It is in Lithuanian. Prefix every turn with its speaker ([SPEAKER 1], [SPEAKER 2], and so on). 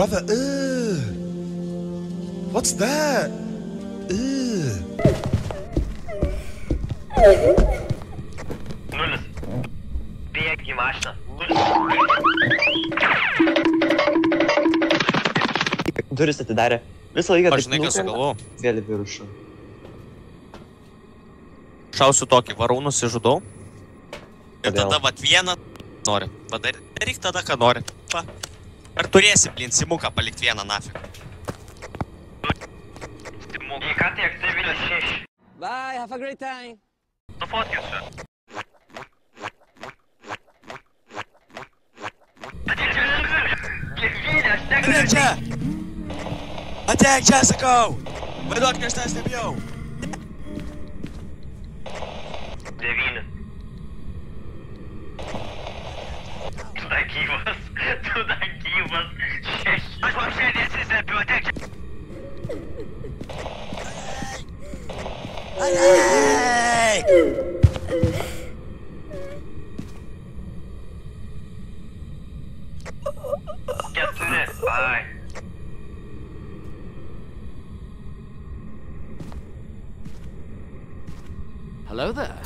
[SPEAKER 1] Brother, what's that?
[SPEAKER 2] Nulis. Bėk į mašiną.
[SPEAKER 3] Duris atidarė. Visą laiką
[SPEAKER 4] Aš žinai, ką sugalvojau.
[SPEAKER 3] Vėl į viršų.
[SPEAKER 4] Šausiu tokį, varau nusižudau. Ir
[SPEAKER 3] Kodėl?
[SPEAKER 4] tada vat vieną nori. Daryk tada, ką nori. Va. Ar turėsi, blin, simuką palikti vieną nafig.
[SPEAKER 2] Į ką tiek civilis 6?
[SPEAKER 5] Bye, have a great time.
[SPEAKER 2] Nufotkinsiu.
[SPEAKER 4] Ateik čia! Ateik čia, sakau! Vaiduok, aš tavęs nebijau.
[SPEAKER 2] 9. Tu dar gyvas. 6. Aš vapšė nesislepiu, ateik čia.
[SPEAKER 4] Ateik!
[SPEAKER 2] Keturi. Ai.
[SPEAKER 5] Hello there.